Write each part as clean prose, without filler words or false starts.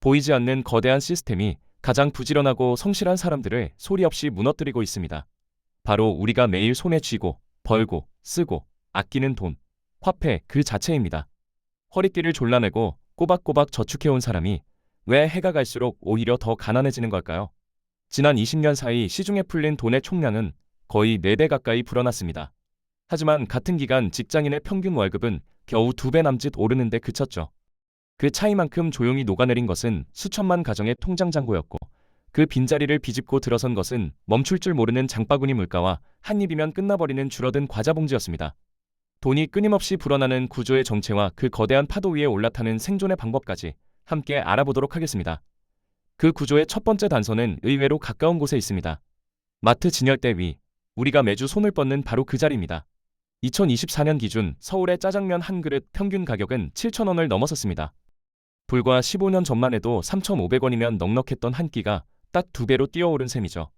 보이지 않는 거대한 시스템이 가장 부지런하고 성실한 사람들을 소리 없이 무너뜨리고 있습니다. 바로 우리가 매일 손에 쥐고, 벌고, 쓰고, 아끼는 돈, 화폐 그 자체입니다. 허리띠를 졸라매고 꼬박꼬박 저축해온 사람이 왜 해가 갈수록 오히려 더 가난해지는 걸까요? 지난 20년 사이 시중에 풀린 돈의 총량은 거의 4배 가까이 불어났습니다. 하지만 같은 기간 직장인의 평균 월급은 겨우 2배 남짓 오르는데 그쳤죠. 그 차이만큼 조용히 녹아내린 것은 수천만 가정의 통장 잔고였고, 그 빈자리를 비집고 들어선 것은 멈출 줄 모르는 장바구니 물가와 한 입이면 끝나버리는 줄어든 과자 봉지였습니다. 돈이 끊임없이 불어나는 구조의 정체와 그 거대한 파도 위에 올라타는 생존의 방법까지 함께 알아보도록 하겠습니다. 그 구조의 첫 번째 단서는 의외로 가까운 곳에 있습니다. 마트 진열대 위, 우리가 매주 손을 뻗는 바로 그 자리입니다. 2024년 기준 서울의 짜장면 한 그릇 평균 가격은 7,000원을 넘어섰습니다. 불과 15년 전만 해도 3,500원이면 넉넉했던 한 끼가 딱 2배로 뛰어오른 셈이죠.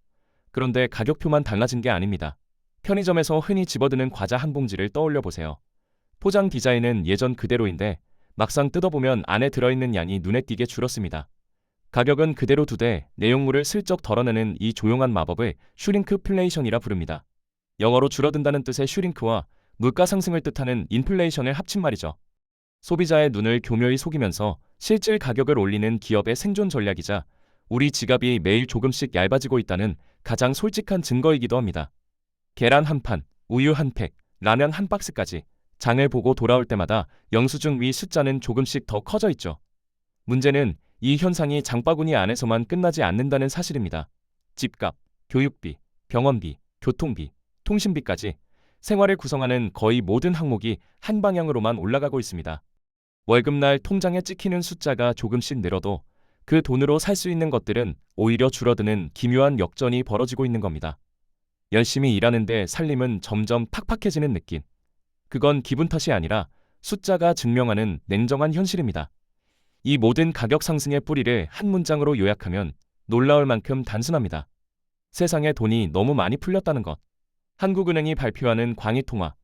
그런데 가격표만 달라진 게 아닙니다. 편의점에서 흔히 집어드는 과자 한 봉지를 떠올려 보세요. 포장 디자인은 예전 그대로인데 막상 뜯어보면 안에 들어있는 양이 눈에 띄게 줄었습니다. 가격은 그대로 두되 내용물을 슬쩍 덜어내는 이 조용한 마법을 슈링크플레이션이라 부릅니다. 영어로 줄어든다는 뜻의 슈링크와 물가 상승을 뜻하는 인플레이션을 합친 말이죠. 소비자의 눈을 교묘히 속이면서 실질 가격을 올리는 기업의 생존 전략이자 우리 지갑이 매일 조금씩 얇아지고 있다는 가장 솔직한 증거이기도 합니다. 계란 한 판, 우유 한 팩, 라면 한 박스까지 장을 보고 돌아올 때마다 영수증 위 숫자는 조금씩 더 커져 있죠. 문제는 이 현상이 장바구니 안에서만 끝나지 않는다는 사실입니다. 집값, 교육비, 병원비, 교통비, 통신비까지 생활을 구성하는 거의 모든 항목이 한 방향으로만 올라가고 있습니다. 월급날 통장에 찍히는 숫자가 조금씩 늘어도 그 돈으로 살 수 있는 것들은 오히려 줄어드는 기묘한 역전이 벌어지고 있는 겁니다. 열심히 일하는데 살림은 점점 팍팍해지는 느낌. 그건 기분 탓이 아니라 숫자가 증명하는 냉정한 현실입니다. 이 모든 가격 상승의 뿌리를 한 문장으로 요약하면 놀라울 만큼 단순합니다. 세상에 돈이 너무 많이 풀렸다는 것. 한국은행이 발표하는 광의통화,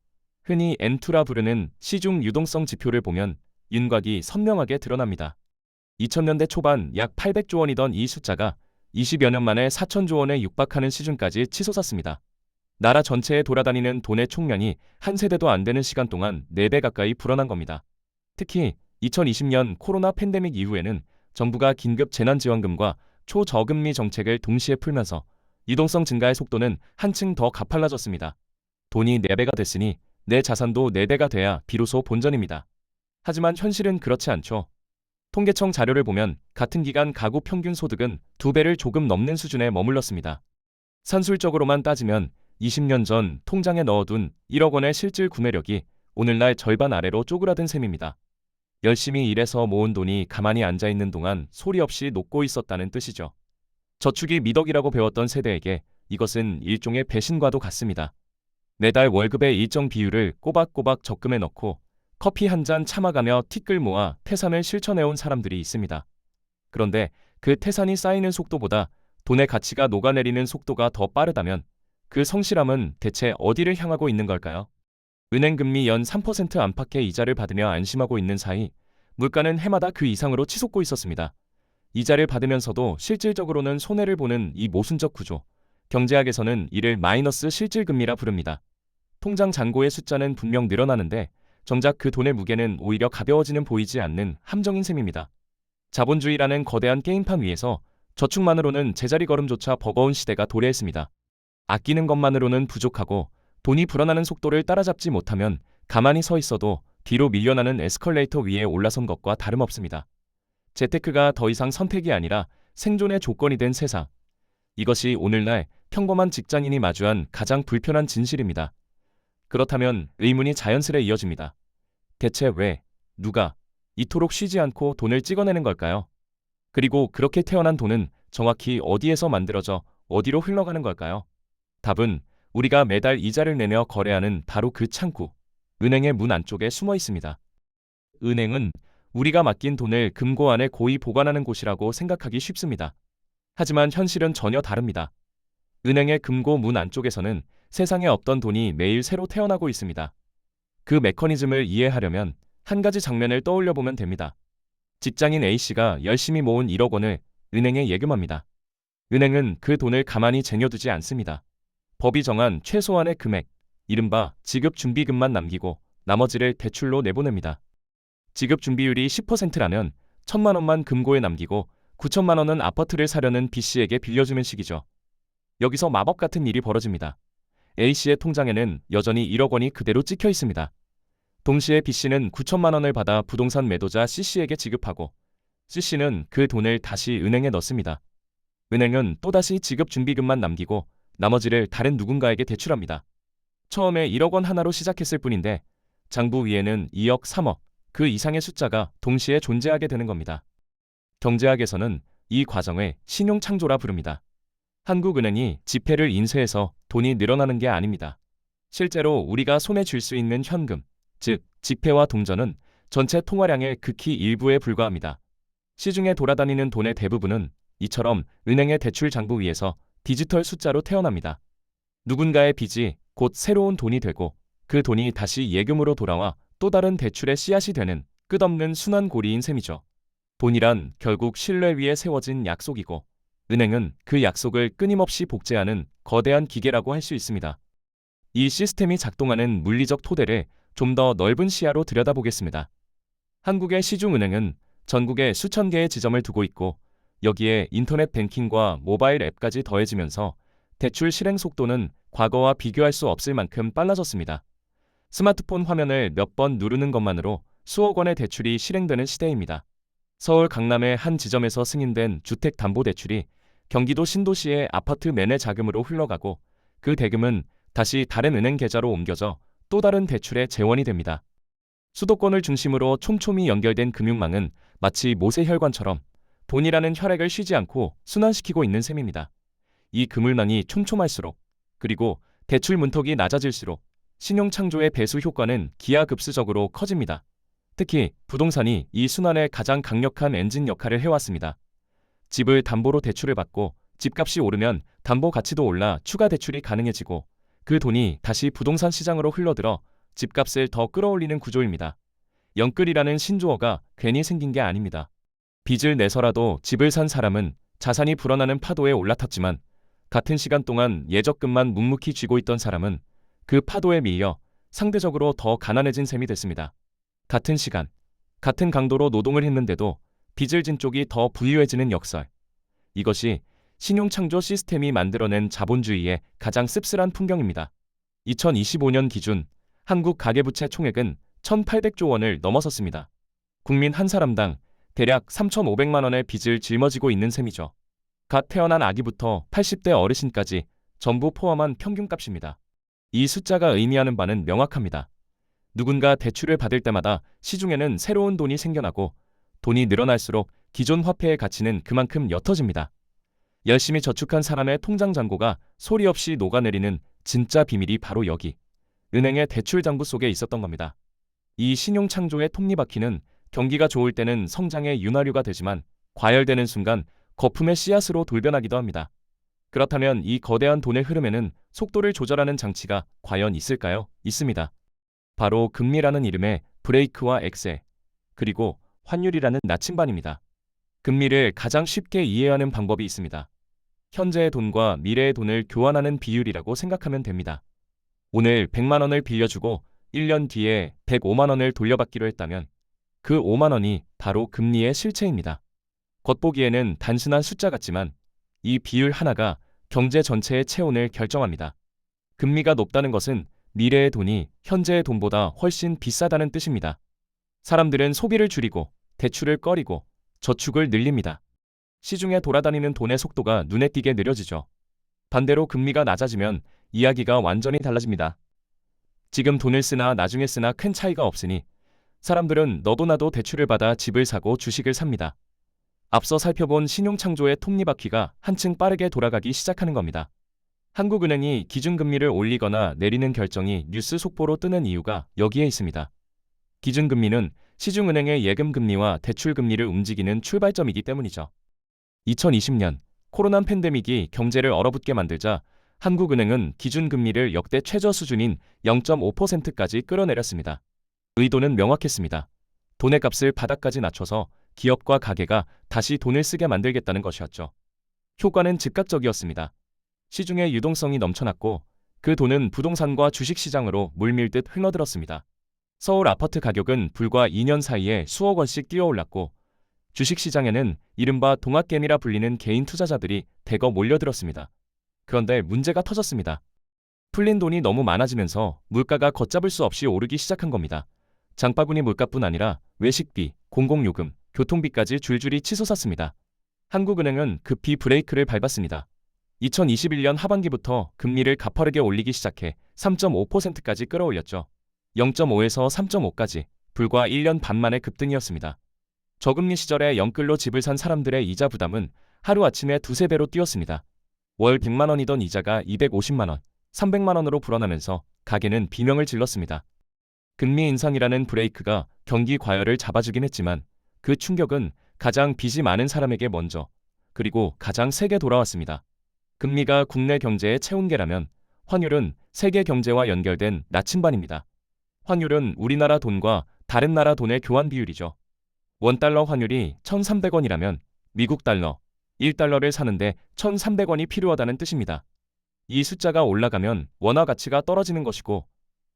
흔히 M2라 부르는 시중 유동성 지표를 보면 윤곽이 선명하게 드러납니다. 2000년대 초반 약 800조 원이던 이 숫자가 20여 년 만에 4천조 원에 육박하는 수준까지 치솟았습니다. 나라 전체에 돌아다니는 돈의 총량이 한 세대도 안 되는 시간 동안 4배 가까이 불어난 겁니다. 특히 2020년 코로나 팬데믹 이후에는 정부가 긴급 재난지원금과 초저금리 정책을 동시에 풀면서 유동성 증가의 속도는 한층 더 가팔라졌습니다. 돈이 4배가 됐으니 내 자산도 4배가 돼야 비로소 본전입니다. 하지만 현실은 그렇지 않죠. 통계청 자료를 보면 같은 기간 가구 평균 소득은 2배를 조금 넘는 수준에 머물렀습니다. 산술적으로만 따지면 20년 전 통장에 넣어둔 1억 원의 실질 구매력이 오늘날 절반 아래로 쪼그라든 셈입니다. 열심히 일해서 모은 돈이 가만히 앉아있는 동안 소리 없이 녹고 있었다는 뜻이죠. 저축이 미덕이라고 배웠던 세대에게 이것은 일종의 배신과도 같습니다. 매달 월급의 일정 비율을 꼬박꼬박 적금에 넣고 커피 한 잔 참아가며 티끌 모아 태산을 실천해온 사람들이 있습니다. 그런데 그 태산이 쌓이는 속도보다 돈의 가치가 녹아내리는 속도가 더 빠르다면 그 성실함은 대체 어디를 향하고 있는 걸까요? 은행 금리 연 3% 안팎의 이자를 받으며 안심하고 있는 사이 물가는 해마다 그 이상으로 치솟고 있었습니다. 이자를 받으면서도 실질적으로는 손해를 보는 이 모순적 구조, 경제학에서는 이를 마이너스 실질금리라 부릅니다. 통장 잔고의 숫자는 분명 늘어나는데 정작 그 돈의 무게는 오히려 가벼워지는 보이지 않는 함정인 셈입니다. 자본주의라는 거대한 게임판 위에서 저축만으로는 제자리 걸음조차 버거운 시대가 도래했습니다. 아끼는 것만으로는 부족하고 돈이 불어나는 속도를 따라잡지 못하면 가만히 서 있어도 뒤로 밀려나는 에스컬레이터 위에 올라선 것과 다름없습니다. 재테크가 더 이상 선택이 아니라 생존의 조건이 된 세상. 이것이 오늘날 평범한 직장인이 마주한 가장 불편한 진실입니다. 그렇다면 의문이 자연스레 이어집니다. 대체 왜, 누가 이토록 쉬지 않고 돈을 찍어내는 걸까요? 그리고 그렇게 태어난 돈은 정확히 어디에서 만들어져 어디로 흘러가는 걸까요? 답은 우리가 매달 이자를 내며 거래하는 바로 그 창구, 은행의 문 안쪽에 숨어 있습니다. 은행은 우리가 맡긴 돈을 금고 안에 고이 보관하는 곳이라고 생각하기 쉽습니다. 하지만 현실은 전혀 다릅니다. 은행의 금고 문 안쪽에서는 세상에 없던 돈이 매일 새로 태어나고 있습니다. 그 메커니즘을 이해하려면 한 가지 장면을 떠올려 보면 됩니다. 직장인 A씨가 열심히 모은 1억 원을 은행에 예금합니다. 은행은 그 돈을 가만히 쟁여두지 않습니다. 법이 정한 최소한의 금액, 이른바 지급준비금만 남기고 나머지를 대출로 내보냅니다. 지급준비율이 10%라면 1,000만 원만 금고에 남기고 9천만 원은 아파트를 사려는 B씨에게 빌려주는 식이죠. 여기서 마법 같은 일이 벌어집니다. A씨의 통장에는 여전히 1억 원이 그대로 찍혀 있습니다. 동시에 B씨는 9천만 원을 받아 부동산 매도자 C씨에게 지급하고 C씨는 그 돈을 다시 은행에 넣습니다. 은행은 또다시 지급준비금만 남기고 나머지를 다른 누군가에게 대출합니다. 처음에 1억 원 하나로 시작했을 뿐인데 장부 위에는 2억, 3억, 그 이상의 숫자가 동시에 존재하게 되는 겁니다. 경제학에서는 이 과정을 신용창조라 부릅니다. 한국은행이 지폐를 인쇄해서 돈이 늘어나는 게 아닙니다. 실제로 우리가 손에 쥘 수 있는 현금, 즉 지폐와 동전은 전체 통화량의 극히 일부에 불과합니다. 시중에 돌아다니는 돈의 대부분은 이처럼 은행의 대출 장부 위에서 디지털 숫자로 태어납니다. 누군가의 빚이 곧 새로운 돈이 되고 그 돈이 다시 예금으로 돌아와 또 다른 대출의 씨앗이 되는 끝없는 순환고리인 셈이죠. 돈이란 결국 신뢰 위에 세워진 약속이고 은행은 그 약속을 끊임없이 복제하는 거대한 기계라고 할 수 있습니다. 이 시스템이 작동하는 물리적 토대를 좀 더 넓은 시야로 들여다보겠습니다. 한국의 시중은행은 전국에 수천 개의 지점을 두고 있고 여기에 인터넷 뱅킹과 모바일 앱까지 더해지면서 대출 실행 속도는 과거와 비교할 수 없을 만큼 빨라졌습니다. 스마트폰 화면을 몇 번 누르는 것만으로 수억 원의 대출이 실행되는 시대입니다. 서울 강남의 한 지점에서 승인된 주택담보대출이 경기도 신도시의 아파트 매매 자금으로 흘러가고 그 대금은 다시 다른 은행 계좌로 옮겨져 또 다른 대출의 재원이 됩니다. 수도권을 중심으로 촘촘히 연결된 금융망은 마치 모세혈관처럼 돈이라는 혈액을 쉬지 않고 순환시키고 있는 셈입니다. 이 그물망이 촘촘할수록 그리고 대출 문턱이 낮아질수록 신용창조의 배수 효과는 기하급수적으로 커집니다. 특히 부동산이 이 순환의 가장 강력한 엔진 역할을 해왔습니다. 집을 담보로 대출을 받고 집값이 오르면 담보 가치도 올라 추가 대출이 가능해지고 그 돈이 다시 부동산 시장으로 흘러들어 집값을 더 끌어올리는 구조입니다. 영끌이라는 신조어가 괜히 생긴 게 아닙니다. 빚을 내서라도 집을 산 사람은 자산이 불어나는 파도에 올라탔지만 같은 시간 동안 예적금만 묵묵히 쥐고 있던 사람은 그 파도에 밀려 상대적으로 더 가난해진 셈이 됐습니다. 같은 시간, 같은 강도로 노동을 했는데도 빚을 진 쪽이 더 부유해지는 역설. 이것이 신용창조 시스템이 만들어낸 자본주의의 가장 씁쓸한 풍경입니다. 2025년 기준 한국 가계부채 총액은 1,800조 원을 넘어섰습니다. 국민 한 사람당 대략 3,500만 원의 빚을 짊어지고 있는 셈이죠. 갓 태어난 아기부터 80대 어르신까지 전부 포함한 평균값입니다. 이 숫자가 의미하는 바는 명확합니다. 누군가 대출을 받을 때마다 시중에는 새로운 돈이 생겨나고 돈이 늘어날수록 기존 화폐의 가치는 그만큼 옅어집니다. 열심히 저축한 사람의 통장 잔고가 소리 없이 녹아내리는 진짜 비밀이 바로 여기, 은행의 대출 장부 속에 있었던 겁니다. 이 신용창조의 톱니바퀴는 경기가 좋을 때는 성장의 윤활유가 되지만 과열되는 순간 거품의 씨앗으로 돌변하기도 합니다. 그렇다면 이 거대한 돈의 흐름에는 속도를 조절하는 장치가 과연 있을까요? 있습니다. 바로 금리라는 이름의 브레이크와 엑셀, 그리고 환율이라는 나침반입니다. 금리를 가장 쉽게 이해하는 방법이 있습니다. 현재의 돈과 미래의 돈을 교환하는 비율이라고 생각하면 됩니다. 오늘 100만 원을 빌려주고 1년 뒤에 105만 원을 돌려받기로 했다면 그 5만 원이 바로 금리의 실체입니다. 겉보기에는 단순한 숫자 같지만 이 비율 하나가 경제 전체의 체온을 결정합니다. 금리가 높다는 것은 미래의 돈이 현재의 돈보다 훨씬 비싸다는 뜻입니다. 사람들은 소비를 줄이고 대출을 꺼리고 저축을 늘립니다. 시중에 돌아다니는 돈의 속도가 눈에 띄게 느려지죠. 반대로 금리가 낮아지면 이야기가 완전히 달라집니다. 지금 돈을 쓰나 나중에 쓰나 큰 차이가 없으니 사람들은 너도 나도 대출을 받아 집을 사고 주식을 삽니다. 앞서 살펴본 신용창조의 톱니바퀴가 한층 빠르게 돌아가기 시작하는 겁니다. 한국은행이 기준금리를 올리거나 내리는 결정이 뉴스 속보로 뜨는 이유가 여기에 있습니다. 기준금리는 시중은행의 예금금리와 대출금리를 움직이는 출발점이기 때문이죠. 2020년 코로나 팬데믹이 경제를 얼어붙게 만들자 한국은행은 기준금리를 역대 최저 수준인 0.5%까지 끌어내렸습니다. 의도는 명확했습니다. 돈의 값을 바닥까지 낮춰서 기업과 가게가 다시 돈을 쓰게 만들겠다는 것이었죠. 효과는 즉각적이었습니다. 시중에 유동성이 넘쳐났고 그 돈은 부동산과 주식시장으로 물밀듯 흘러들었습니다. 서울 아파트 가격은 불과 2년 사이에 수억 원씩 뛰어올랐고 주식시장에는 이른바 동학개미라 불리는 개인 투자자들이 대거 몰려들었습니다. 그런데 문제가 터졌습니다. 풀린 돈이 너무 많아지면서 물가가 걷잡을 수 없이 오르기 시작한 겁니다. 장바구니 물가뿐 아니라 외식비, 공공요금, 교통비까지 줄줄이 치솟았습니다. 한국은행은 급히 브레이크를 밟았습니다. 2021년 하반기부터 금리를 가파르게 올리기 시작해 3.5%까지 끌어올렸죠. 0.5에서 3.5까지 불과 1년 반 만의 급등이었습니다. 저금리 시절에 영끌로 집을 산 사람들의 이자 부담은 하루아침에 두세 배로 뛰었습니다. 월 100만 원이던 이자가 250만 원, 300만 원으로 불어나면서 가게는 비명을 질렀습니다. 금리 인상이라는 브레이크가 경기 과열을 잡아주긴 했지만 그 충격은 가장 빚이 많은 사람에게 먼저 그리고 가장 세게 돌아왔습니다. 금리가 국내 경제의 체온계라면 환율은 세계 경제와 연결된 나침반입니다. 환율은 우리나라 돈과 다른 나라 돈의 교환 비율이죠. 원달러 환율이 1,300원이라면 미국 달러 1달러를 사는데 1,300원이 필요하다는 뜻입니다. 이 숫자가 올라가면 원화 가치가 떨어지는 것이고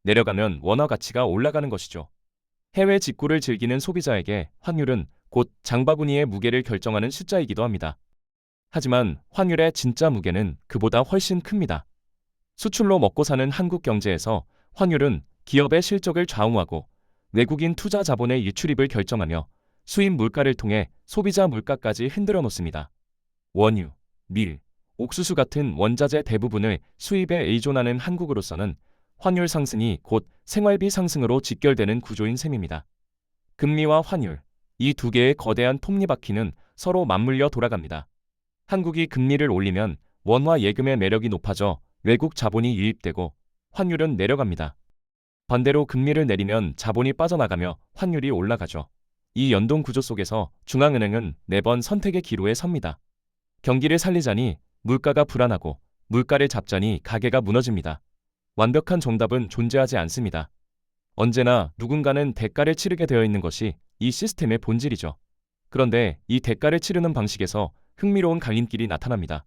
내려가면 원화 가치가 올라가는 것이죠. 해외 직구를 즐기는 소비자에게 환율은 곧 장바구니의 무게를 결정하는 숫자이기도 합니다. 하지만 환율의 진짜 무게는 그보다 훨씬 큽니다. 수출로 먹고 사는 한국 경제에서 환율은 기업의 실적을 좌우하고 외국인 투자 자본의 유출입을 결정하며 수입 물가를 통해 소비자 물가까지 흔들어 놓습니다. 원유, 밀, 옥수수 같은 원자재 대부분을 수입에 의존하는 한국으로서는 환율 상승이 곧 생활비 상승으로 직결되는 구조인 셈입니다. 금리와 환율, 이 두 개의 거대한 톱니바퀴는 서로 맞물려 돌아갑니다. 한국이 금리를 올리면 원화 예금의 매력이 높아져 외국 자본이 유입되고 환율은 내려갑니다. 반대로 금리를 내리면 자본이 빠져나가며 환율이 올라가죠. 이 연동 구조 속에서 중앙은행은 매번 선택의 기로에 섭니다. 경기를 살리자니 물가가 불안하고 물가를 잡자니 가게가 무너집니다. 완벽한 정답은 존재하지 않습니다. 언제나 누군가는 대가를 치르게 되어 있는 것이 이 시스템의 본질이죠. 그런데 이 대가를 치르는 방식에서 흥미로운 갈림길이 나타납니다.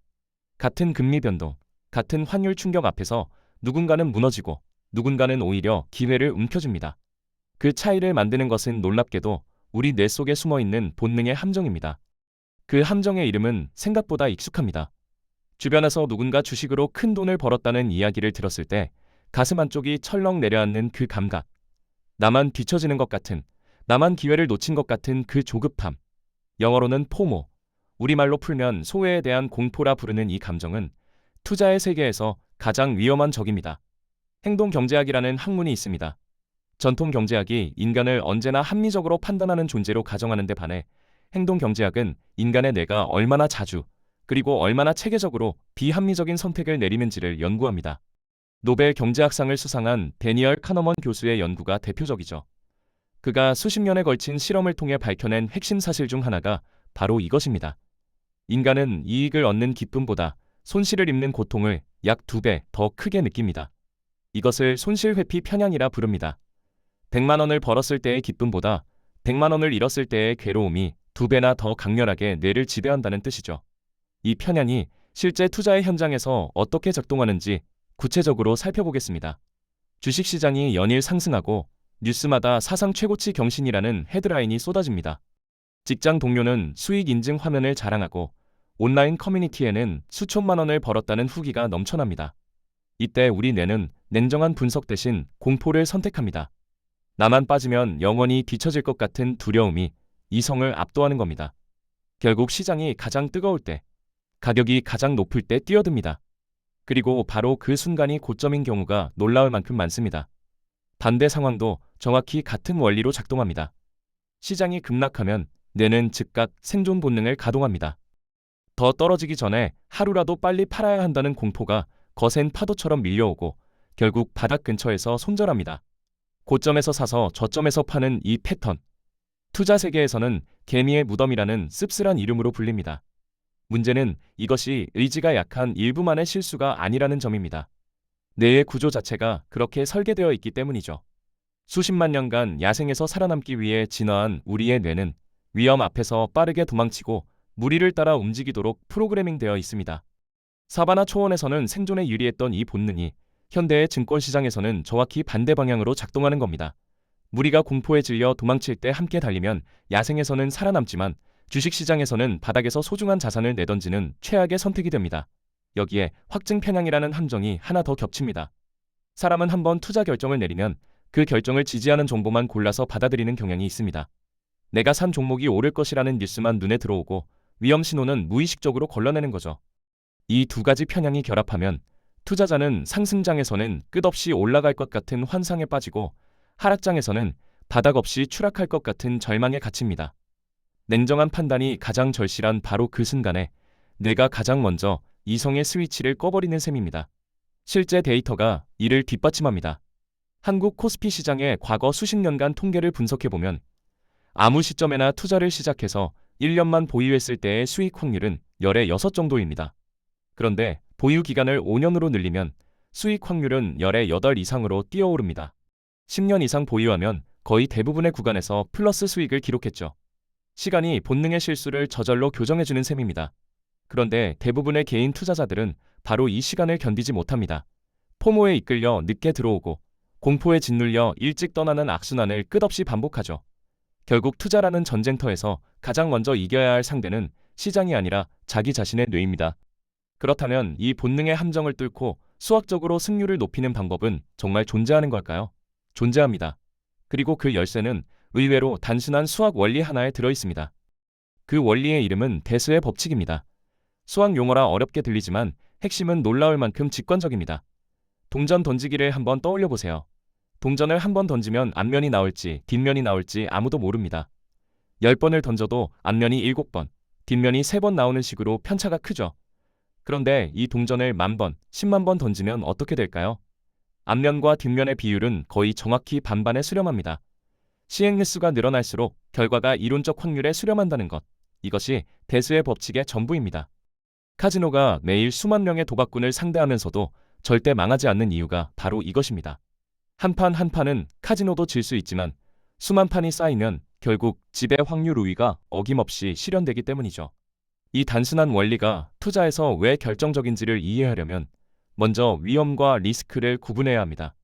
같은 금리 변동, 같은 환율 충격 앞에서 누군가는 무너지고 누군가는 오히려 기회를 움켜줍니다. 그 차이를 만드는 것은 놀랍게도 우리 뇌 속에 숨어있는 본능의 함정입니다. 그 함정의 이름은 생각보다 익숙합니다. 주변에서 누군가 주식으로 큰 돈을 벌었다는 이야기를 들었을 때 가슴 한쪽이 철렁 내려앉는 그 감각, 나만 뒤처지는 것 같은, 나만 기회를 놓친 것 같은 그 조급함, 영어로는 포모, 우리말로 풀면 소외에 대한 공포라 부르는 이 감정은 투자의 세계에서 가장 위험한 적입니다. 행동경제학이라는 학문이 있습니다. 전통 경제학이 인간을 언제나 합리적으로 판단하는 존재로 가정하는 데 반해 행동경제학은 인간의 뇌가 얼마나 자주 그리고 얼마나 체계적으로 비합리적인 선택을 내리는지를 연구합니다. 노벨 경제학상을 수상한 데니얼 카너먼 교수의 연구가 대표적이죠. 그가 수십 년에 걸친 실험을 통해 밝혀낸 핵심 사실 중 하나가 바로 이것입니다. 인간은 이익을 얻는 기쁨보다 손실을 입는 고통을 약 2배 더 크게 느낍니다. 이것을 손실회피 편향이라 부릅니다. 100만 원을 벌었을 때의 기쁨보다 100만 원을 잃었을 때의 괴로움이 2배나 더 강렬하게 뇌를 지배한다는 뜻이죠. 이 편향이 실제 투자의 현장에서 어떻게 작동하는지 구체적으로 살펴보겠습니다. 주식시장이 연일 상승하고 뉴스마다 사상 최고치 경신이라는 헤드라인이 쏟아집니다. 직장 동료는 수익 인증 화면을 자랑하고 온라인 커뮤니티에는 수천만 원을 벌었다는 후기가 넘쳐납니다. 이때 우리 뇌는 냉정한 분석 대신 공포를 선택합니다. 나만 빠지면 영원히 뒤처질 것 같은 두려움이 이성을 압도하는 겁니다. 결국 시장이 가장 뜨거울 때, 가격이 가장 높을 때 뛰어듭니다. 그리고 바로 그 순간이 고점인 경우가 놀라울 만큼 많습니다. 반대 상황도 정확히 같은 원리로 작동합니다. 시장이 급락하면 뇌는 즉각 생존 본능을 가동합니다. 더 떨어지기 전에 하루라도 빨리 팔아야 한다는 공포가 거센 파도처럼 밀려오고 결국 바닥 근처에서 손절합니다. 고점에서 사서 저점에서 파는 이 패턴. 투자 세계에서는 개미의 무덤이라는 씁쓸한 이름으로 불립니다. 문제는 이것이 의지가 약한 일부만의 실수가 아니라는 점입니다. 뇌의 구조 자체가 그렇게 설계되어 있기 때문이죠. 수십만 년간 야생에서 살아남기 위해 진화한 우리의 뇌는 위험 앞에서 빠르게 도망치고 무리를 따라 움직이도록 프로그래밍되어 있습니다. 사바나 초원에서는 생존에 유리했던 이 본능이 현대의 증권시장에서는 정확히 반대 방향으로 작동하는 겁니다. 무리가 공포에 질려 도망칠 때 함께 달리면 야생에서는 살아남지만 주식시장에서는 바닥에서 소중한 자산을 내던지는 최악의 선택이 됩니다. 여기에 확증 편향이라는 함정이 하나 더 겹칩니다. 사람은 한번 투자 결정을 내리면 그 결정을 지지하는 정보만 골라서 받아들이는 경향이 있습니다. 내가 산 종목이 오를 것이라는 뉴스만 눈에 들어오고 위험 신호는 무의식적으로 걸러내는 거죠. 이 두 가지 편향이 결합하면 투자자는 상승장에서는 끝없이 올라갈 것 같은 환상에 빠지고 하락장에서는 바닥 없이 추락할 것 같은 절망에 갇힙니다. 냉정한 판단이 가장 절실한 바로 그 순간에 뇌가 가장 먼저 이성의 스위치를 꺼버리는 셈입니다. 실제 데이터가 이를 뒷받침합니다. 한국 코스피 시장의 과거 수십 년간 통계를 분석해보면 아무 시점에나 투자를 시작해서 1년만 보유했을 때의 수익 확률은 열의 6 정도입니다. 그런데 보유 기간을 5년으로 늘리면 수익 확률은 열의 8 이상으로 뛰어오릅니다. 10년 이상 보유하면 거의 대부분의 구간에서 플러스 수익을 기록했죠. 시간이 본능의 실수를 저절로 교정해주는 셈입니다. 그런데 대부분의 개인 투자자들은 바로 이 시간을 견디지 못합니다. 포모에 이끌려 늦게 들어오고 공포에 짓눌려 일찍 떠나는 악순환을 끝없이 반복하죠. 결국 투자라는 전쟁터에서 가장 먼저 이겨야 할 상대는 시장이 아니라 자기 자신의 뇌입니다. 그렇다면 이 본능의 함정을 뚫고 수학적으로 승률을 높이는 방법은 정말 존재하는 걸까요? 존재합니다. 그리고 그 열쇠는 의외로 단순한 수학 원리 하나에 들어 있습니다. 그 원리의 이름은 대수의 법칙입니다. 수학 용어라 어렵게 들리지만 핵심은 놀라울 만큼 직관적입니다. 동전 던지기를 한번 떠올려 보세요. 동전을 한 번 던지면 앞면이 나올지 뒷면이 나올지 아무도 모릅니다. 10번을 던져도 앞면이 7번, 뒷면이 3번 나오는 식으로 편차가 크죠. 그런데 이 동전을 10,000번, 10만 번 던지면 어떻게 될까요? 앞면과 뒷면의 비율은 거의 정확히 반반에 수렴합니다. 시행 횟수가 늘어날수록 결과가 이론적 확률에 수렴한다는 것. 이것이 대수의 법칙의 전부입니다. 카지노가 매일 수만 명의 도박꾼을 상대하면서도 절대 망하지 않는 이유가 바로 이것입니다. 한 판 한 판은 카지노도 질 수 있지만 수만 판이 쌓이면 결국 지배 확률 우위가 어김없이 실현되기 때문이죠. 이 단순한 원리가 투자에서 왜 결정적인지를 이해하려면 먼저 위험과 리스크를 구분해야 합니다.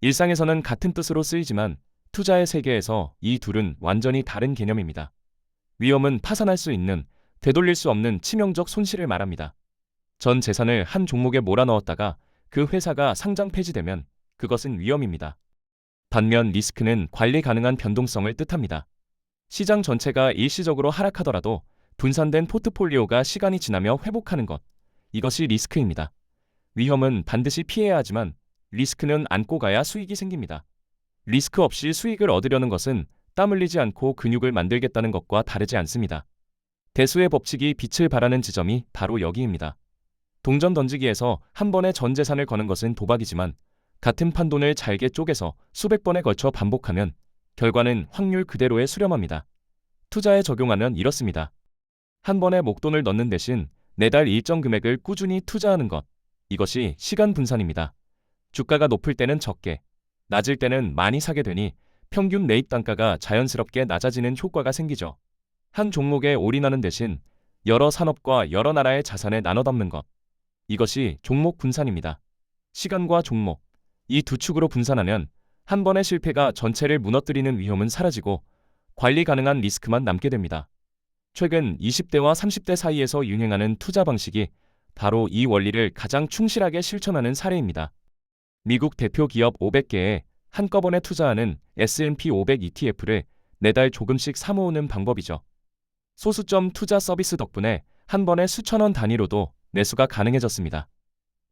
일상에서는 같은 뜻으로 쓰이지만 투자의 세계에서 이 둘은 완전히 다른 개념입니다. 위험은 파산할 수 있는, 되돌릴 수 없는 치명적 손실을 말합니다. 전 재산을 한 종목에 몰아넣었다가 그 회사가 상장 폐지되면 그것은 위험입니다. 반면 리스크는 관리 가능한 변동성을 뜻합니다. 시장 전체가 일시적으로 하락하더라도 분산된 포트폴리오가 시간이 지나며 회복하는 것. 이것이 리스크입니다. 위험은 반드시 피해야 하지만 리스크는 안고 가야 수익이 생깁니다. 리스크 없이 수익을 얻으려는 것은 땀 흘리지 않고 근육을 만들겠다는 것과 다르지 않습니다. 대수의 법칙이 빛을 발하는 지점이 바로 여기입니다. 동전 던지기에서 한 번에 전 재산을 거는 것은 도박이지만 같은 판돈을 잘게 쪼개서 수백 번에 걸쳐 반복하면 결과는 확률 그대로에 수렴합니다. 투자에 적용하면 이렇습니다. 한 번에 목돈을 넣는 대신 매달 일정 금액을 꾸준히 투자하는 것. 이것이 시간 분산입니다. 주가가 높을 때는 적게, 낮을 때는 많이 사게 되니 평균 매입 단가가 자연스럽게 낮아지는 효과가 생기죠. 한 종목에 올인하는 대신 여러 산업과 여러 나라의 자산에 나눠 담는 것. 이것이 종목 분산입니다. 시간과 종목, 이 두 축으로 분산하면 한 번의 실패가 전체를 무너뜨리는 위험은 사라지고 관리 가능한 리스크만 남게 됩니다. 최근 20대와 30대 사이에서 유행하는 투자 방식이 바로 이 원리를 가장 충실하게 실천하는 사례입니다. 미국 대표 기업 500개에 한꺼번에 투자하는 S&P 500 ETF를 매달 조금씩 사모으는 방법이죠. 소수점 투자 서비스 덕분에 한 번에 수천 원 단위로도 매수가 가능해졌습니다.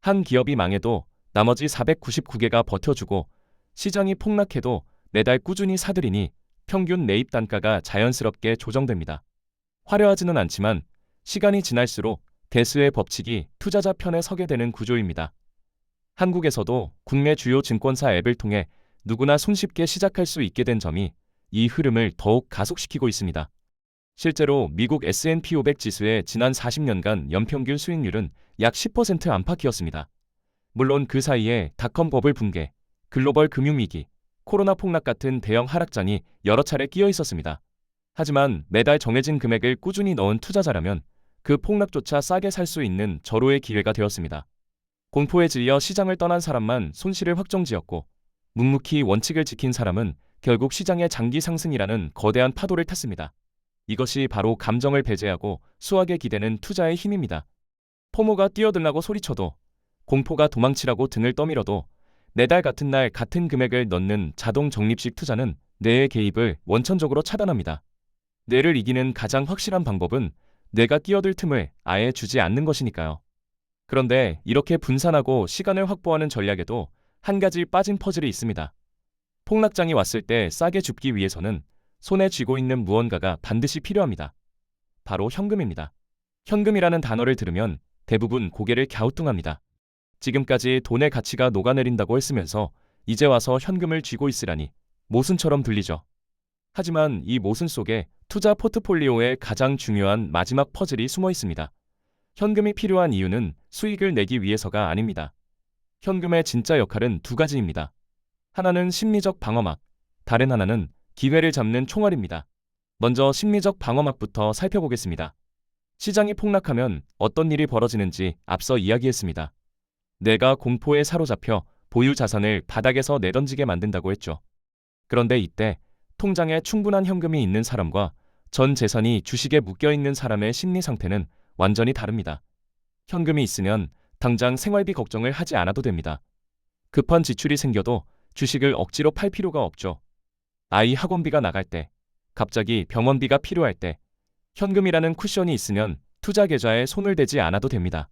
한 기업이 망해도 나머지 499개가 버텨주고 시장이 폭락해도 매달 꾸준히 사들이니 평균 매입 단가가 자연스럽게 조정됩니다. 화려하지는 않지만 시간이 지날수록 대수의 법칙이 투자자 편에 서게 되는 구조입니다. 한국에서도 국내 주요 증권사 앱을 통해 누구나 손쉽게 시작할 수 있게 된 점이 이 흐름을 더욱 가속시키고 있습니다. 실제로 미국 S&P 500 지수의 지난 40년간 연평균 수익률은 약 10% 안팎이었습니다. 물론 그 사이에 닷컴 버블 붕괴, 글로벌 금융위기, 코로나 폭락 같은 대형 하락장이 여러 차례 끼어 있었습니다. 하지만 매달 정해진 금액을 꾸준히 넣은 투자자라면 그 폭락조차 싸게 살 수 있는 절호의 기회가 되었습니다. 공포에 질려 시장을 떠난 사람만 손실을 확정지었고 묵묵히 원칙을 지킨 사람은 결국 시장의 장기 상승이라는 거대한 파도를 탔습니다. 이것이 바로 감정을 배제하고 수확에 기대는 투자의 힘입니다. 포모가 뛰어들라고 소리쳐도, 공포가 도망치라고 등을 떠밀어도 매달 같은 날 같은 금액을 넣는 자동 적립식 투자는 뇌의 개입을 원천적으로 차단합니다. 뇌를 이기는 가장 확실한 방법은 뇌가 끼어들 틈을 아예 주지 않는 것이니까요. 그런데 이렇게 분산하고 시간을 확보하는 전략에도 한 가지 빠진 퍼즐이 있습니다. 폭락장이 왔을 때 싸게 줍기 위해서는 손에 쥐고 있는 무언가가 반드시 필요합니다. 바로 현금입니다. 현금이라는 단어를 들으면 대부분 고개를 갸우뚱합니다. 지금까지 돈의 가치가 녹아내린다고 했으면서 이제 와서 현금을 쥐고 있으라니 모순처럼 들리죠. 하지만 이 모순 속에 투자 포트폴리오의 가장 중요한 마지막 퍼즐이 숨어 있습니다. 현금이 필요한 이유는 수익을 내기 위해서가 아닙니다. 현금의 진짜 역할은 두 가지입니다. 하나는 심리적 방어막, 다른 하나는 기회를 잡는 총알입니다. 먼저 심리적 방어막부터 살펴보겠습니다. 시장이 폭락하면 어떤 일이 벌어지는지 앞서 이야기했습니다. 뇌가 공포에 사로잡혀 보유 자산을 바닥에서 내던지게 만든다고 했죠. 그런데 이때 통장에 충분한 현금이 있는 사람과 전 재산이 주식에 묶여있는 사람의 심리 상태는 완전히 다릅니다. 현금이 있으면 당장 생활비 걱정을 하지 않아도 됩니다. 급한 지출이 생겨도 주식을 억지로 팔 필요가 없죠. 아이 학원비가 나갈 때, 갑자기 병원비가 필요할 때, 현금이라는 쿠션이 있으면 투자 계좌에 손을 대지 않아도 됩니다.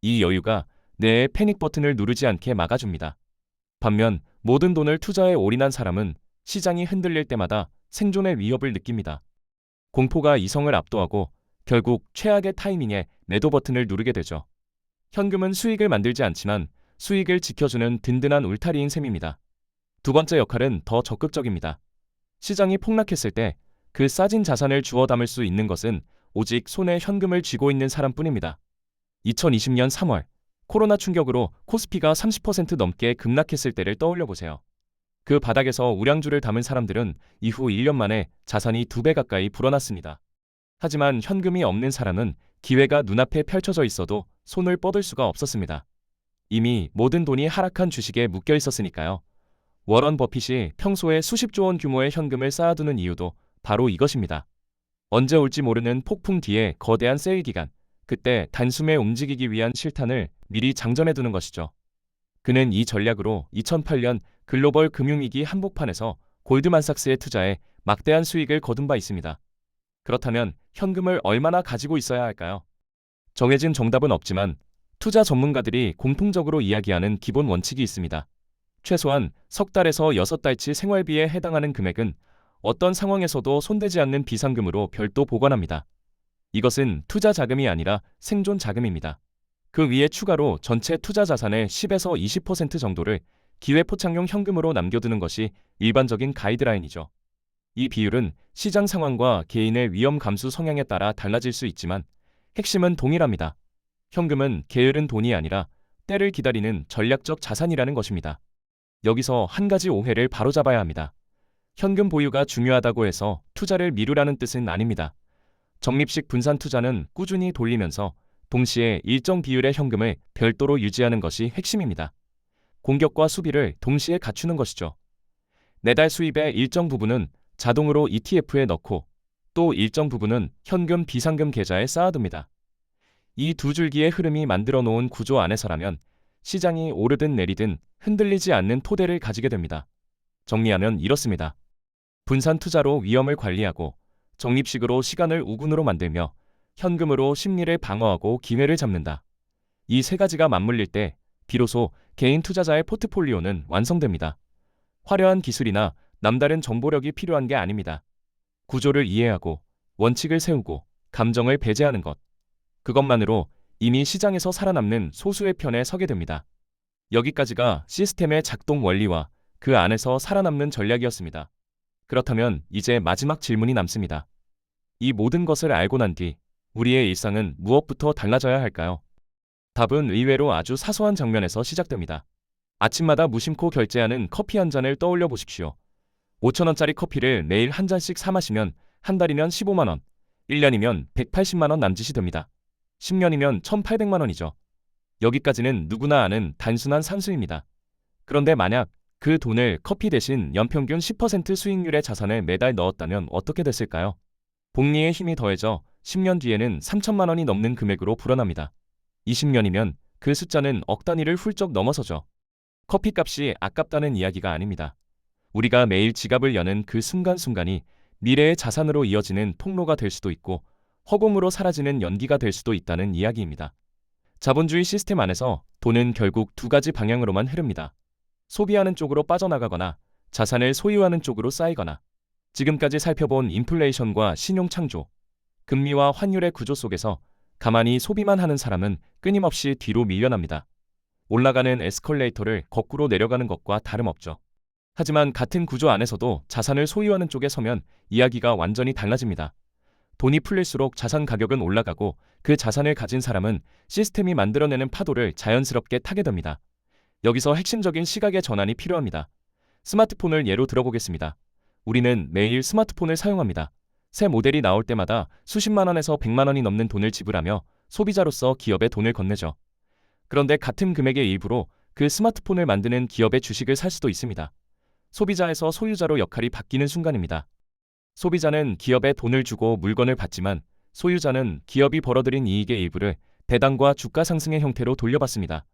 이 여유가 뇌의 패닉 버튼을 누르지 않게 막아줍니다. 반면 모든 돈을 투자에 올인한 사람은 시장이 흔들릴 때마다 생존의 위협을 느낍니다. 공포가 이성을 압도하고 결국 최악의 타이밍에 매도 버튼을 누르게 되죠. 현금은 수익을 만들지 않지만 수익을 지켜주는 든든한 울타리인 셈입니다. 두 번째 역할은 더 적극적입니다. 시장이 폭락했을 때 그 싸진 자산을 주워 담을 수 있는 것은 오직 손에 현금을 쥐고 있는 사람뿐입니다. 2020년 3월 코로나 충격으로 코스피가 30% 넘게 급락했을 때를 떠올려 보세요. 그 바닥에서 우량주를 담은 사람들은 이후 1년 만에 자산이 2배 가까이 불어났습니다. 하지만 현금이 없는 사람은 기회가 눈앞에 펼쳐져 있어도 손을 뻗을 수가 없었습니다. 이미 모든 돈이 하락한 주식에 묶여 있었으니까요. 워런 버핏이 평소에 수십조 원 규모의 현금을 쌓아두는 이유도 바로 이것입니다. 언제 올지 모르는 폭풍 뒤에 거대한 세일 기간, 그때 단숨에 움직이기 위한 실탄을 미리 장전해두는 것이죠. 그는 이 전략으로 2008년 글로벌 금융위기 한복판에서 골드만삭스에 투자해 막대한 수익을 거둔 바 있습니다. 그렇다면 현금을 얼마나 가지고 있어야 할까요? 정해진 정답은 없지만 투자 전문가들이 공통적으로 이야기하는 기본 원칙이 있습니다. 최소한 석 달에서 6달치 생활비에 해당하는 금액은 어떤 상황에서도 손대지 않는 비상금으로 별도 보관합니다. 이것은 투자 자금이 아니라 생존 자금입니다. 그 위에 추가로 전체 투자 자산의 10에서 20% 정도를 기회 포착용 현금으로 남겨두는 것이 일반적인 가이드라인이죠. 이 비율은 시장 상황과 개인의 위험 감수 성향에 따라 달라질 수 있지만 핵심은 동일합니다. 현금은 게으른 돈이 아니라 때를 기다리는 전략적 자산이라는 것입니다. 여기서 한 가지 오해를 바로잡아야 합니다. 현금 보유가 중요하다고 해서 투자를 미루라는 뜻은 아닙니다. 적립식 분산 투자는 꾸준히 돌리면서 동시에 일정 비율의 현금을 별도로 유지하는 것이 핵심입니다. 공격과 수비를 동시에 갖추는 것이죠. 매달 수입의 일정 부분은 자동으로 ETF에 넣고 또 일정 부분은 현금 비상금 계좌에 쌓아둡니다. 이 두 줄기의 흐름이 만들어 놓은 구조 안에서라면 시장이 오르든 내리든 흔들리지 않는 토대를 가지게 됩니다. 정리하면 이렇습니다. 분산 투자로 위험을 관리하고 적립식으로 시간을 우군으로 만들며 현금으로 심리를 방어하고 기회를 잡는다. 이 세 가지가 맞물릴 때 비로소 개인 투자자의 포트폴리오는 완성됩니다. 화려한 기술이나 남다른 정보력이 필요한 게 아닙니다. 구조를 이해하고 원칙을 세우고 감정을 배제하는 것. 그것만으로 이미 시장에서 살아남는 소수의 편에 서게 됩니다. 여기까지가 시스템의 작동 원리와 그 안에서 살아남는 전략이었습니다. 그렇다면 이제 마지막 질문이 남습니다. 이 모든 것을 알고 난 뒤 우리의 일상은 무엇부터 달라져야 할까요? 답은 의외로 아주 사소한 장면에서 시작됩니다. 아침마다 무심코 결제하는 커피 한 잔을 떠올려 보십시오. 5,000원짜리 커피를 매일 한 잔씩 사 마시면 한 달이면 15만 원, 1년이면 180만 원 남짓이 됩니다. 10년이면 1,800만 원이죠. 여기까지는 누구나 아는 단순한 산수입니다. 그런데 만약 그 돈을 커피 대신 연평균 10% 수익률의 자산에 매달 넣었다면 어떻게 됐을까요? 복리의 힘이 더해져 10년 뒤에는 3천만 원이 넘는 금액으로 불어납니다. 20년이면 그 숫자는 억 단위를 훌쩍 넘어서죠. 커피값이 아깝다는 이야기가 아닙니다. 우리가 매일 지갑을 여는 그 순간순간이 미래의 자산으로 이어지는 통로가 될 수도 있고 허공으로 사라지는 연기가 될 수도 있다는 이야기입니다. 자본주의 시스템 안에서 돈은 결국 두 가지 방향으로만 흐릅니다. 소비하는 쪽으로 빠져나가거나 자산을 소유하는 쪽으로 쌓이거나. 지금까지 살펴본 인플레이션과 신용 창조, 금리와 환율의 구조 속에서 가만히 소비만 하는 사람은 끊임없이 뒤로 밀려납니다. 올라가는 에스컬레이터를 거꾸로 내려가는 것과 다름없죠. 하지만 같은 구조 안에서도 자산을 소유하는 쪽에 서면 이야기가 완전히 달라집니다. 돈이 풀릴수록 자산 가격은 올라가고 그 자산을 가진 사람은 시스템이 만들어내는 파도를 자연스럽게 타게 됩니다. 여기서 핵심적인 시각의 전환이 필요합니다. 스마트폰을 예로 들어보겠습니다. 우리는 매일 스마트폰을 사용합니다. 새 모델이 나올 때마다 수십만 원에서 100만 원이 넘는 돈을 지불하며 소비자로서 기업에 돈을 건네죠. 그런데 같은 금액의 일부로 그 스마트폰을 만드는 기업의 주식을 살 수도 있습니다. 소비자에서 소유자로 역할이 바뀌는 순간입니다. 소비자는 기업에 돈을 주고 물건을 받지만 소유자는 기업이 벌어들인 이익의 일부를 배당과 주가 상승의 형태로 돌려받습니다.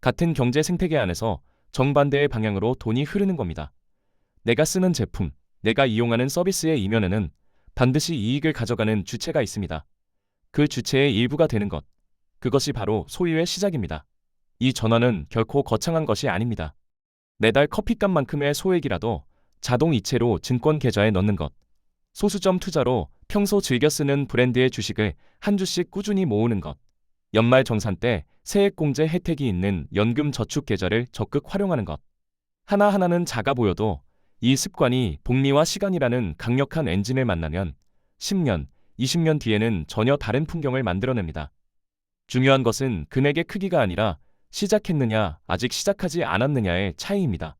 같은 경제 생태계 안에서 정반대의 방향으로 돈이 흐르는 겁니다. 내가 쓰는 제품, 내가 이용하는 서비스의 이면에는 반드시 이익을 가져가는 주체가 있습니다. 그 주체의 일부가 되는 것, 그것이 바로 소유의 시작입니다. 이 전환은 결코 거창한 것이 아닙니다. 매달 커피값만큼의 소액이라도 자동 이체로 증권 계좌에 넣는 것, 소수점 투자로 평소 즐겨 쓰는 브랜드의 주식을 한 주씩 꾸준히 모으는 것, 연말 정산 때 세액공제 혜택이 있는 연금 저축 계좌를 적극 활용하는 것. 하나하나는 작아 보여도 이 습관이 복리와 시간이라는 강력한 엔진을 만나면 10년, 20년 뒤에는 전혀 다른 풍경을 만들어냅니다. 중요한 것은 금액의 크기가 아니라 시작했느냐, 아직 시작하지 않았느냐의 차이입니다.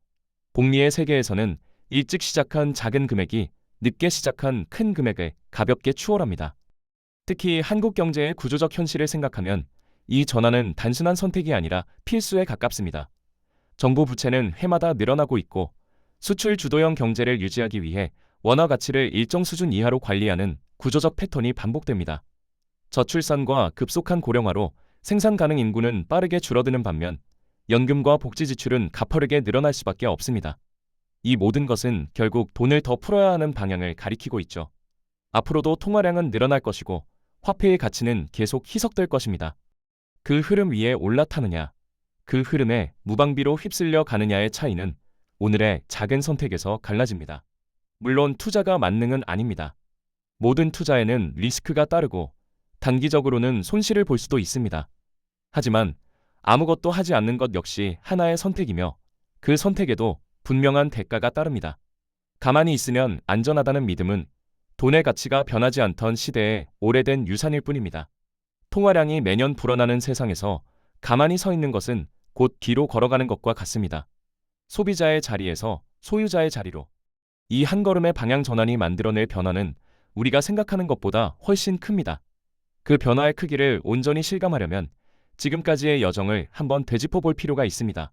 복리의 세계에서는 일찍 시작한 작은 금액이 늦게 시작한 큰 금액을 가볍게 추월합니다. 특히 한국 경제의 구조적 현실을 생각하면 이 전환은 단순한 선택이 아니라 필수에 가깝습니다. 정부 부채는 해마다 늘어나고 있고 수출 주도형 경제를 유지하기 위해 원화 가치를 일정 수준 이하로 관리하는 구조적 패턴이 반복됩니다. 저출산과 급속한 고령화로 생산 가능 인구는 빠르게 줄어드는 반면 연금과 복지 지출은 가파르게 늘어날 수밖에 없습니다. 이 모든 것은 결국 돈을 더 풀어야 하는 방향을 가리키고 있죠. 앞으로도 통화량은 늘어날 것이고 화폐의 가치는 계속 희석될 것입니다. 그 흐름 위에 올라타느냐, 그 흐름에 무방비로 휩쓸려 가느냐의 차이는 오늘의 작은 선택에서 갈라집니다. 물론 투자가 만능은 아닙니다. 모든 투자에는 리스크가 따르고 단기적으로는 손실을 볼 수도 있습니다. 하지만 아무것도 하지 않는 것 역시 하나의 선택이며 그 선택에도 분명한 대가가 따릅니다. 가만히 있으면 안전하다는 믿음은 돈의 가치가 변하지 않던 시대의 오래된 유산일 뿐입니다. 통화량이 매년 불어나는 세상에서 가만히 서 있는 것은 곧 뒤로 걸어가는 것과 같습니다. 소비자의 자리에서 소유자의 자리로. 이 한 걸음의 방향 전환이 만들어낼 변화는 우리가 생각하는 것보다 훨씬 큽니다. 그 변화의 크기를 온전히 실감하려면 지금까지의 여정을 한번 되짚어 볼 필요가 있습니다.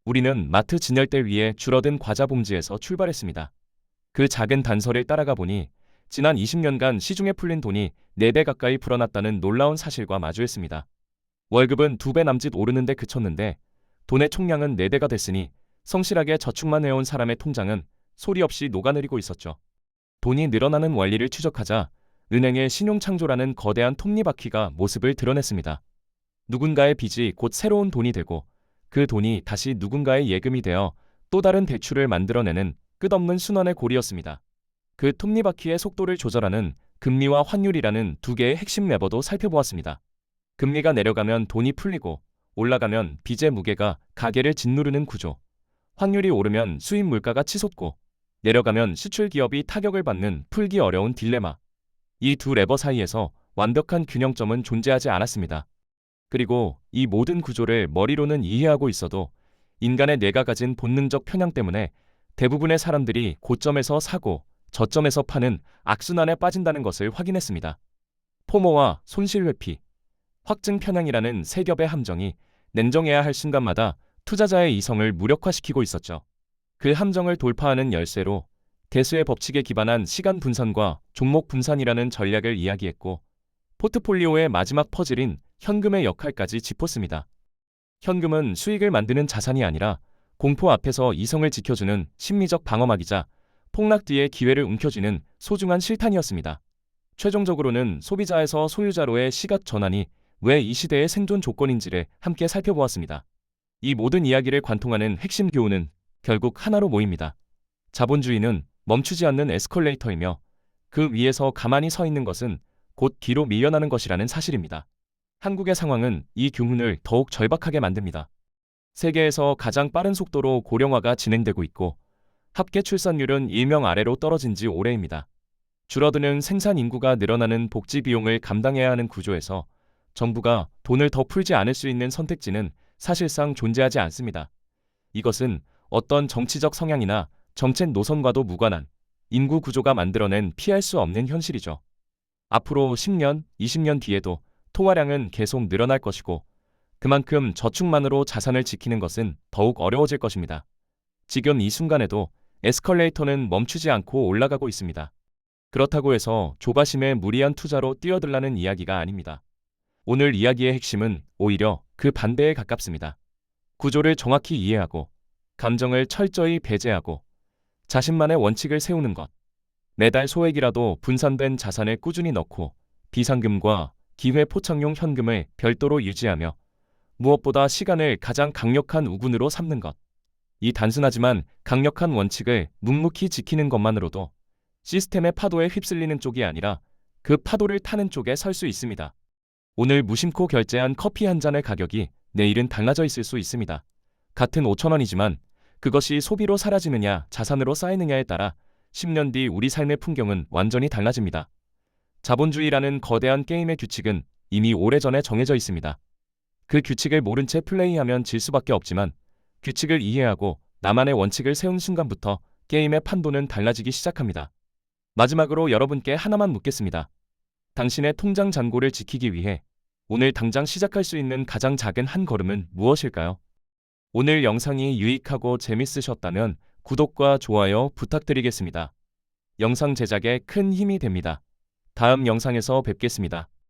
우리는 마트 진열대 위에 줄어든 과자 봉지에서 출발했습니다. 그 작은 단서를 따라가 보니 지난 20년간 시중에 풀린 돈이 4배 가까이 불어났다는 놀라운 사실과 마주했습니다. 월급은 2배 남짓 오르는데 그쳤는데 돈의 총량은 4배가 됐으니 성실하게 저축만 해온 사람의 통장은 소리 없이 녹아내리고 있었죠. 돈이 늘어나는 원리를 추적하자 은행의 신용창조라는 거대한 톱니바퀴가 모습을 드러냈습니다. 누군가의 빚이 곧 새로운 돈이 되고 그 돈이 다시 누군가의 예금이 되어 또 다른 대출을 만들어내는 끝없는 순환의 고리였습니다. 그 톱니바퀴의 속도를 조절하는 금리와 환율이라는 두 개의 핵심 레버도 살펴보았습니다. 금리가 내려가면 돈이 풀리고 올라가면 빚의 무게가 가계를 짓누르는 구조. 환율이 오르면 수입 물가가 치솟고 내려가면 수출 기업이 타격을 받는 풀기 어려운 딜레마. 이 두 레버 사이에서 완벽한 균형점은 존재하지 않았습니다. 그리고 이 모든 구조를 머리로는 이해하고 있어도 인간의 뇌가 가진 본능적 편향 때문에 대부분의 사람들이 고점에서 사고 저점에서 파는 악순환에 빠진다는 것을 확인했습니다. 포모와 손실 회피, 확증 편향이라는 세 겹의 함정이 냉정해야 할 순간마다 투자자의 이성을 무력화시키고 있었죠. 그 함정을 돌파하는 열쇠로 대수의 법칙에 기반한 시간 분산과 종목 분산이라는 전략을 이야기했고, 포트폴리오의 마지막 퍼즐인 현금의 역할까지 짚었습니다. 현금은 수익을 만드는 자산이 아니라 공포 앞에서 이성을 지켜주는 심리적 방어막이자 폭락 뒤에 기회를 움켜쥐는 소중한 실탄이었습니다. 최종적으로는 소비자에서 소유자로의 시각 전환이 왜 이 시대의 생존 조건인지를 함께 살펴보았습니다. 이 모든 이야기를 관통하는 핵심 교훈은 결국 하나로 모입니다. 자본주의는 멈추지 않는 에스컬레이터이며 그 위에서 가만히 서 있는 것은 곧 뒤로 밀려나는 것이라는 사실입니다. 한국의 상황은 이 교훈을 더욱 절박하게 만듭니다. 세계에서 가장 빠른 속도로 고령화가 진행되고 있고, 합계 출산율은 일명 아래로 떨어진 지 오래입니다. 줄어드는 생산 인구가 늘어나는 복지 비용을 감당해야 하는 구조에서 정부가 돈을 더 풀지 않을 수 있는 선택지는 사실상 존재하지 않습니다. 이것은 어떤 정치적 성향이나 정책 노선과도 무관한 인구 구조가 만들어낸 피할 수 없는 현실이죠. 앞으로 10년, 20년 뒤에도 통화량은 계속 늘어날 것이고, 그만큼 저축만으로 자산을 지키는 것은 더욱 어려워질 것입니다. 지금 이 순간에도 에스컬레이터는 멈추지 않고 올라가고 있습니다. 그렇다고 해서 조바심에 무리한 투자로 뛰어들라는 이야기가 아닙니다. 오늘 이야기의 핵심은 오히려 그 반대에 가깝습니다. 구조를 정확히 이해하고, 감정을 철저히 배제하고, 자신만의 원칙을 세우는 것. 매달 소액이라도 분산된 자산을 꾸준히 넣고, 비상금과 기회 포착용 현금을 별도로 유지하며, 무엇보다 시간을 가장 강력한 우군으로 삼는 것. 이 단순하지만 강력한 원칙을 묵묵히 지키는 것만으로도 시스템의 파도에 휩쓸리는 쪽이 아니라 그 파도를 타는 쪽에 설 수 있습니다. 오늘 무심코 결제한 커피 한 잔의 가격이 내일은 달라져 있을 수 있습니다. 같은 5,000원이지만 그것이 소비로 사라지느냐 자산으로 쌓이느냐에 따라 10년 뒤 우리 삶의 풍경은 완전히 달라집니다. 자본주의라는 거대한 게임의 규칙은 이미 오래전에 정해져 있습니다. 그 규칙을 모른 채 플레이하면 질 수밖에 없지만, 규칙을 이해하고 나만의 원칙을 세운 순간부터 게임의 판도는 달라지기 시작합니다. 마지막으로 여러분께 하나만 묻겠습니다. 당신의 통장 잔고를 지키기 위해 오늘 당장 시작할 수 있는 가장 작은 한 걸음은 무엇일까요? 오늘 영상이 유익하고 재밌으셨다면 구독과 좋아요 부탁드리겠습니다. 영상 제작에 큰 힘이 됩니다. 다음 영상에서 뵙겠습니다.